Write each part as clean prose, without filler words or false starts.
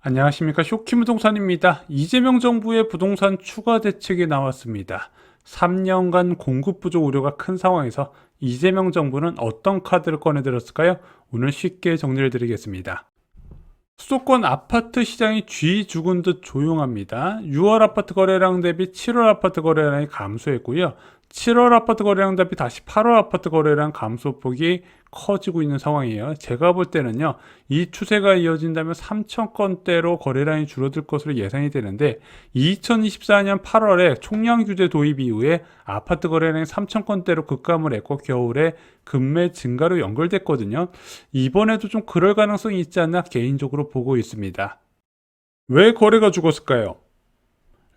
안녕하십니까. 쇼키부동산입니다. 이재명 정부의 부동산 추가 대책이 나왔습니다. 3년간 공급 부족 우려가 큰 상황에서 이재명 정부는 어떤 카드를 꺼내들었을까요? 오늘 쉽게 정리를 드리겠습니다. 수도권 아파트 시장이 쥐 죽은 듯 조용합니다. 6월 아파트 거래량 대비 7월 아파트 거래량이 감소했고요. 7월 아파트 거래량 대비 다시 8월 아파트 거래량 감소폭이 커지고 있는 상황이에요. 제가 볼 때는요, 이 추세가 이어진다면 3천 건대로 거래량이 줄어들 것으로 예상이 되는데, 2024년 8월에 총량 규제 도입 이후에 아파트 거래량이 3천 건대로 급감을 했고 겨울에 급매 증가로 연결됐거든요. 이번에도 좀 그럴 가능성이 있지 않나 개인적으로 보고 있습니다. 왜 거래가 죽었을까요?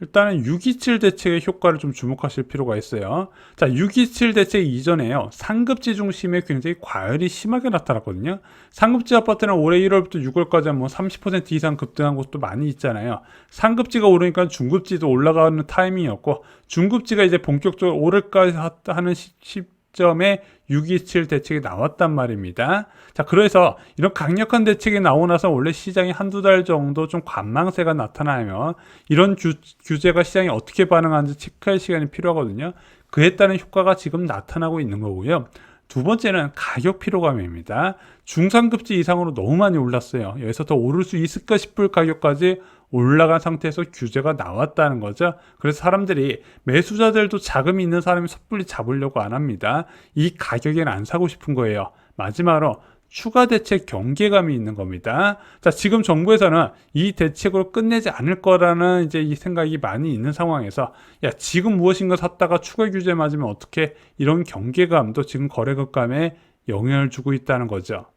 일단은 627 대책의 효과를 좀 주목하실 필요가 있어요. 자, 627 대책 이전에요. 상급지 중심에 굉장히 과열이 심하게 나타났거든요. 상급지 아파트는 올해 1월부터 6월까지 뭐 30% 이상 급등한 곳도 많이 있잖아요. 상급지가 오르니까 중급지도 올라가는 타이밍이었고, 중급지가 이제 본격적으로 오를까 하는 시점에 627 대책이 나왔단 말입니다. 자, 그래서 이런 강력한 대책이 나오고 나서 원래 시장이 한두 달 정도 좀 관망세가 나타나면 이런 규제가 시장이 어떻게 반응하는지 체크할 시간이 필요하거든요. 그에 따른 효과가 지금 나타나고 있는 거고요. 두 번째는 가격 피로감입니다. 중상급지 이상으로 너무 많이 올랐어요. 여기서 더 오를 수 있을까 싶을 가격까지 올라간 상태에서 규제가 나왔다는 거죠. 그래서 사람들이, 매수자들도 자금이 있는 사람이 섣불리 잡으려고 안 합니다. 이 가격에는 안 사고 싶은 거예요. 마지막으로 추가 대책 경계감이 있는 겁니다. 자, 지금 정부에서는 이 대책으로 끝내지 않을 거라는 이제 이 생각이 많이 있는 상황에서, 야, 지금 무엇인가 샀다가 추가 규제 맞으면 어떻게, 이런 경계감도 지금 거래 급감에 영향을 주고 있다는 거죠.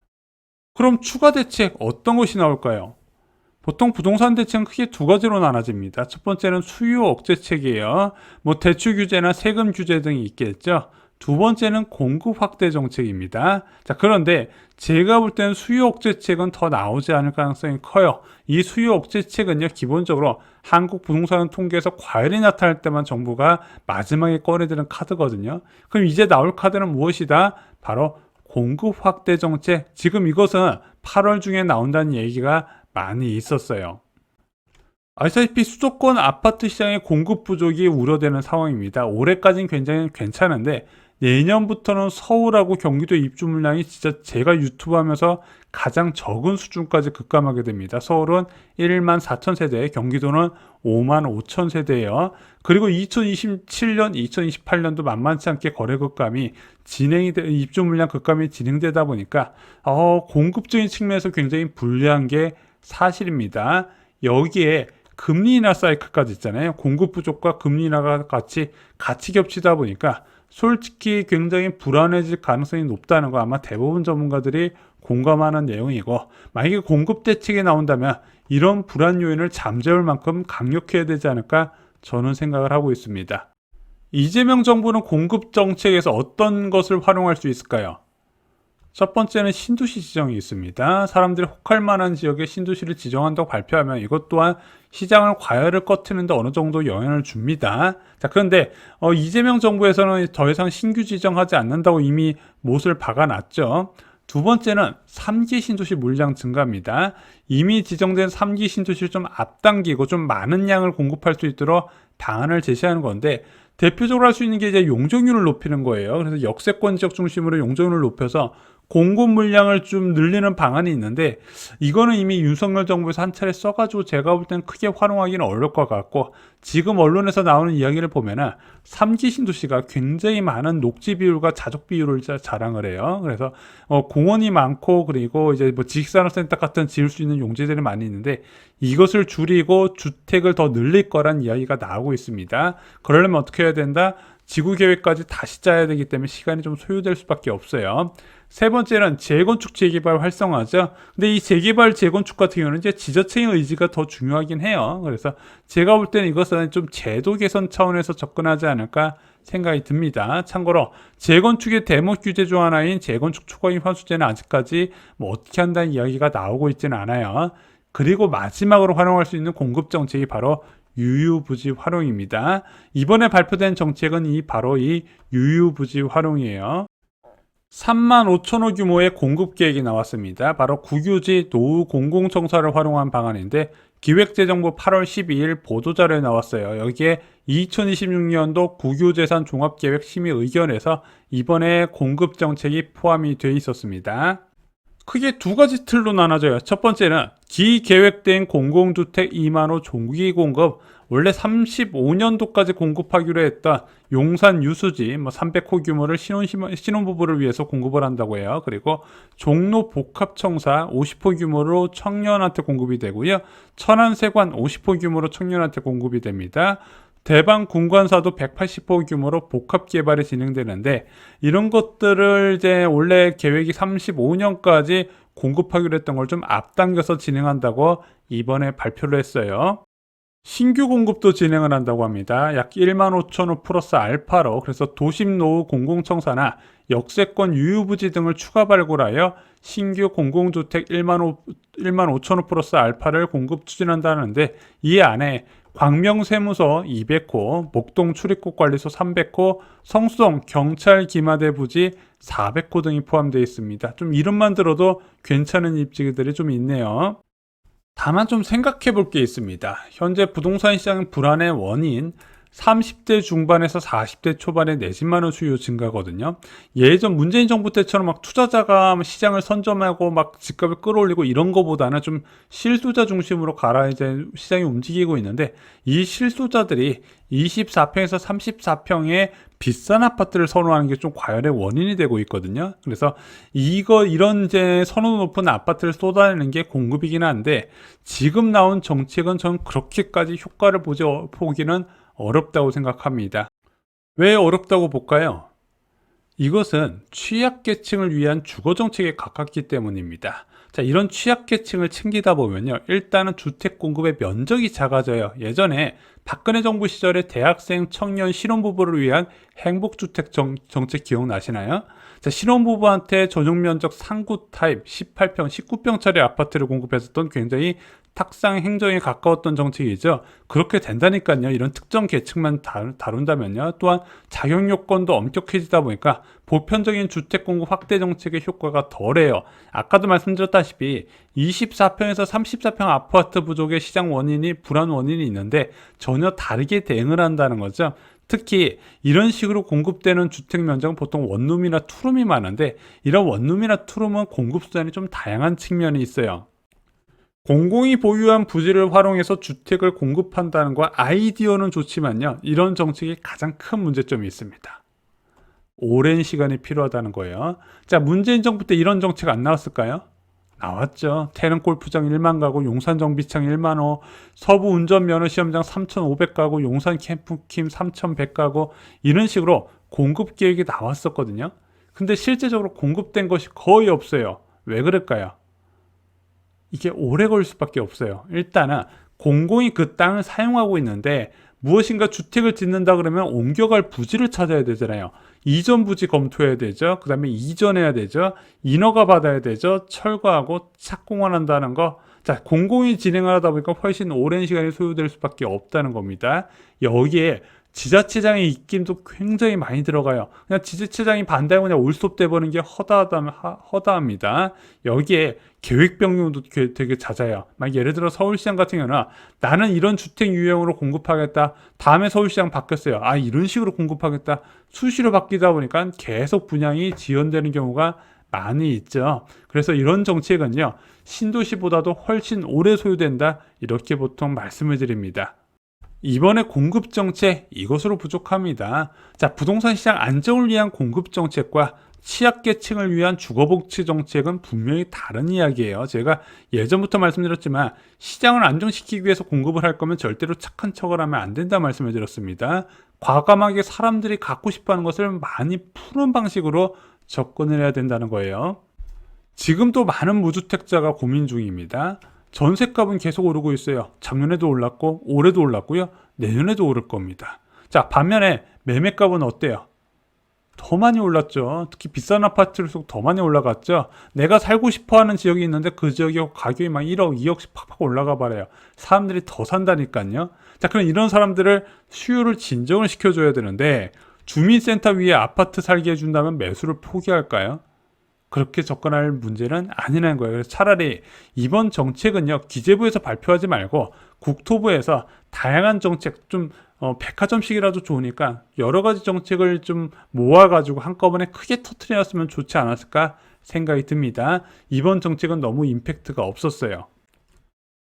그럼 추가 대책 어떤 것이 나올까요? 보통 부동산 대책은 크게 두 가지로 나눠집니다. 첫 번째는 수요 억제책이에요. 뭐 대출 규제나 세금 규제 등이 있겠죠. 두 번째는 공급 확대 정책입니다. 자, 그런데 제가 볼 때는 수요 억제책은 더 나오지 않을 가능성이 커요. 이 수요 억제책은요, 기본적으로 한국 부동산 통계에서 과열이 나타날 때만 정부가 마지막에 꺼내드는 카드거든요. 그럼 이제 나올 카드는 무엇이다? 바로 공급 확대 정책. 지금 이것은 8월 중에 나온다는 얘기가 많이 있었어요. 아시다시피 수도권 아파트 시장의 공급 부족이 우려되는 상황입니다. 올해까지는 굉장히 괜찮은데 내년부터는 서울하고 경기도 입주 물량이 진짜 제가 유튜브 하면서 가장 적은 수준까지 급감하게 됩니다. 서울은 1만 4천 세대, 경기도는 5만 5천 세대예요. 그리고 2027년, 2028년도 만만치 않게 거래 급감이 입주 물량 급감이 진행되다 보니까 공급적인 측면에서 굉장히 불리한 게 사실입니다. 여기에 금리 인하 사이클까지 있잖아요. 공급 부족과 금리 인하가 같이 겹치다 보니까 솔직히 굉장히 불안해질 가능성이 높다는 거 아마 대부분 전문가들이 공감하는 내용이고, 만약에 공급 대책이 나온다면 이런 불안 요인을 잠재울 만큼 강력해야 되지 않을까 저는 생각을 하고 있습니다. 이재명 정부는 공급 정책에서 어떤 것을 활용할 수 있을까요? 첫 번째는 신도시 지정이 있습니다. 사람들이 혹할 만한 지역에 신도시를 지정한다고 발표하면 이것 또한 시장을 과열을 꺼트는데 어느 정도 영향을 줍니다. 자, 그런데 이재명 정부에서는 더 이상 신규 지정하지 않는다고 이미 못을 박아놨죠. 두 번째는 3기 신도시 물량 증가입니다. 이미 지정된 3기 신도시를 좀 앞당기고 좀 많은 양을 공급할 수 있도록 방안을 제시하는 건데, 대표적으로 할 수 있는 게 이제 용적률을 높이는 거예요. 그래서 역세권 지역 중심으로 용적률을 높여서 공급 물량을 좀 늘리는 방안이 있는데, 이거는 이미 윤석열 정부에서 한 차례 써가지고 제가 볼 때는 크게 활용하기는 어려울 것 같고, 지금 언론에서 나오는 이야기를 보면은 3기 신도시가 굉장히 많은 녹지 비율과 자족 비율을 자랑을 해요. 그래서 공원이 많고, 그리고 이제 뭐 지식산업센터 같은 지을 수 있는 용지들이 많이 있는데 이것을 줄이고 주택을 더 늘릴 거란 이야기가 나오고 있습니다. 그러려면 어떻게 해야 된다? 지구 계획까지 다시 짜야 되기 때문에 시간이 좀 소요될 수밖에 없어요. 세 번째는 재건축 재개발 활성화죠. 근데 이 재개발 재건축 같은 경우는 이제 지자체의 의지가 더 중요하긴 해요. 그래서 제가 볼 때는 이것은 좀 제도 개선 차원에서 접근하지 않을까 생각이 듭니다. 참고로 재건축의 대목 규제 중 하나인 재건축 초과이익 환수제는 아직까지 뭐 어떻게 한다는 이야기가 나오고 있지는 않아요. 그리고 마지막으로 활용할 수 있는 공급 정책이 바로 유유부지 활용입니다. 이번에 발표된 정책은 바로 이 유유부지 활용이에요. 3만 5천 호 규모의 공급 계획이 나왔습니다. 바로 국유지 노후 공공청사를 활용한 방안인데 기획재정부 8월 12일 보도자료에 나왔어요. 여기에 2026년도 국유재산 종합계획 심의 의견에서 이번에 공급 정책이 포함이 돼 있었습니다. 크게 두 가지 틀로 나눠져요. 첫 번째는 기계획된 공공주택 2만 호 종기 공급, 원래 35년도까지 공급하기로 했던 용산 유수지 300호 규모를 신혼부부를 위해서 공급을 한다고 해요. 그리고 종로 복합청사 50호 규모로 청년한테 공급이 되고요. 천안세관 50호 규모로 청년한테 공급이 됩니다. 대방 군관사도 180호 규모로 복합 개발이 진행되는데, 이런 것들을 이제 원래 계획이 35년까지 공급하기로 했던 걸 좀 앞당겨서 진행한다고 이번에 발표를 했어요. 신규 공급도 진행을 한다고 합니다. 약 1만 5천 호 플러스 알파로, 그래서 도심 노후 공공청사나 역세권 유유부지 등을 추가 발굴하여 신규 공공주택 1만 5천 호 플러스 알파를 공급 추진한다는데, 이 안에 광명세무서 200호, 목동 출입국 관리소 300호, 성수동 경찰 기마대 부지 400호 등이 포함되어 있습니다. 좀 이름만 들어도 괜찮은 입지들이 좀 있네요. 다만 좀 생각해 볼 게 있습니다. 현재 부동산 시장 불안의 원인, 30대 중반에서 40대 초반의 내 집 마련 수요 증가거든요. 예전 문재인 정부 때처럼 막 투자자가 시장을 선점하고 막 집값을 끌어올리고 이런 거보다는 좀 실소자 중심으로 가라 이제 시장이 움직이고 있는데, 이 실소자들이 24평에서 34평의 비싼 아파트를 선호하는 게 좀 과열의 원인이 되고 있거든요. 그래서 이런 이제 선호 높은 아파트를 쏟아내는 게 공급이긴 한데, 지금 나온 정책은 전 그렇게까지 효과를 보기는 어렵다고 생각합니다. 왜 어렵다고 볼까요? 이것은 취약계층을 위한 주거정책에 가깝기 때문입니다. 자, 이런 취약계층을 챙기다 보면요, 일단은 주택 공급의 면적이 작아져요. 예전에 박근혜 정부 시절에 대학생, 청년, 신혼부부를 위한 행복주택 정책 기억나시나요? 자, 신혼부부한테 전용 면적 상구 타입 18평, 19평짜리 아파트를 공급했었던 굉장히 탁상 행정에 가까웠던 정책이죠. 그렇게 된다니까요. 이런 특정 계층만 다룬다면요. 또한 자격 요건도 엄격해지다 보니까 보편적인 주택 공급 확대 정책의 효과가 덜해요. 아까도 말씀드렸다시피 24평에서 34평 아파트 부족의 시장 원인이 불안 원인이 있는데 전혀 다르게 대응을 한다는 거죠. 특히 이런 식으로 공급되는 주택 면적은 보통 원룸이나 투룸이 많은데, 이런 원룸이나 투룸은 공급 수단이 좀 다양한 측면이 있어요. 공공이 보유한 부지를 활용해서 주택을 공급한다는 거 아이디어는 좋지만요, 이런 정책이 가장 큰 문제점이 있습니다. 오랜 시간이 필요하다는 거예요. 자, 문재인 정부 때 이런 정책 안 나왔을까요? 나왔죠. 태릉 골프장 1만 가구, 용산 정비창 1만 호, 서부 운전면허 시험장 3,500 가구, 용산 캠프킴 3,100 가구, 이런 식으로 공급 계획이 나왔었거든요. 근데 실제적으로 공급된 것이 거의 없어요. 왜 그럴까요? 이게 오래 걸릴 수밖에 없어요. 일단은 공공이 그 땅을 사용하고 있는데 무엇인가 주택을 짓는다 그러면 옮겨갈 부지를 찾아야 되잖아요. 이전 부지 검토해야 되죠. 그 다음에 이전해야 되죠. 인허가 받아야 되죠. 철거하고 착공한다는 거. 자, 공공이 진행을 하다 보니까 훨씬 오랜 시간이 소요될 수밖에 없다는 겁니다. 여기에 지자체장의 입김도 굉장히 많이 들어가요. 그냥 지자체장이 반대하고 그냥 올스톱 돼버리는 게 허다합니다. 여기에 계획 변경도 되게 잦아요. 막 예를 들어 서울시장 같은 경우는 나는 이런 주택 유형으로 공급하겠다. 다음에 서울시장 바뀌었어요. 아, 이런 식으로 공급하겠다. 수시로 바뀌다 보니까 계속 분양이 지연되는 경우가 많이 있죠. 그래서 이런 정책은요, 신도시보다도 훨씬 오래 소요된다. 이렇게 보통 말씀을 드립니다. 이번에 공급 정책 이것으로 부족합니다. 자, 부동산 시장 안정을 위한 공급 정책과 취약계층을 위한 주거복지 정책은 분명히 다른 이야기예요. 제가 예전부터 말씀드렸지만 시장을 안정시키기 위해서 공급을 할 거면 절대로 착한 척을 하면 안 된다 말씀을 드렸습니다. 과감하게 사람들이 갖고 싶어하는 것을 많이 푸는 방식으로 접근을 해야 된다는 거예요. 지금도 많은 무주택자가 고민 중입니다. 전셋값은 계속 오르고 있어요. 작년에도 올랐고 올해도 올랐고요. 내년에도 오를 겁니다. 자, 반면에 매매값은 어때요? 더 많이 올랐죠. 특히 비싼 아파트일수록 더 많이 올라갔죠. 내가 살고 싶어하는 지역이 있는데 그 지역이 가격이 막 1억, 2억씩 팍팍 올라가 버려요. 사람들이 더 산다니까요. 자, 그럼 이런 사람들을 수요를 진정을 시켜줘야 되는데 주민센터 위에 아파트 살게 해준다면 매수를 포기할까요? 그렇게 접근할 문제는 아니라는 거예요. 그래서 차라리 이번 정책은요, 기재부에서 발표하지 말고 국토부에서 다양한 정책, 좀 백화점식이라도 좋으니까 여러 가지 정책을 좀 모아가지고 한꺼번에 크게 터트렸으면 좋지 않았을까 생각이 듭니다. 이번 정책은 너무 임팩트가 없었어요.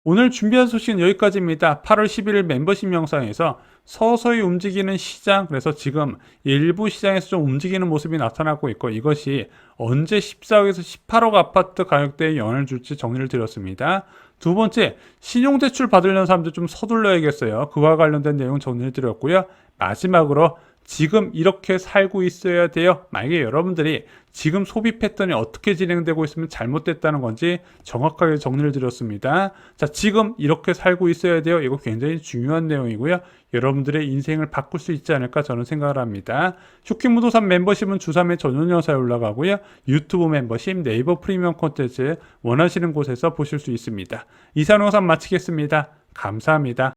오늘 준비한 소식은 여기까지입니다. 8월 11일 멤버십 영상에서 서서히 움직이는 시장, 그래서 지금 일부 시장에서 좀 움직이는 모습이 나타나고 있고, 이것이 언제 14억에서 18억 아파트 가격대에 영향을 줄지 정리를 드렸습니다. 두 번째, 신용대출 받으려는 사람들 좀 서둘러야겠어요. 그와 관련된 내용 정리를 드렸고요. 마지막으로 지금 이렇게 살고 있어야 돼요. 만약에 여러분들이 지금 소비 패턴이 어떻게 진행되고 있으면 잘못됐다는 건지 정확하게 정리를 드렸습니다. 자, 지금 이렇게 살고 있어야 돼요. 이거 굉장히 중요한 내용이고요. 여러분들의 인생을 바꿀 수 있지 않을까 저는 생각을 합니다. 쇼킹부동산 멤버십은 주3회 전용 영상에 올라가고요. 유튜브 멤버십, 네이버 프리미엄 콘텐츠 원하시는 곳에서 보실 수 있습니다. 이상 영상 마치겠습니다. 감사합니다.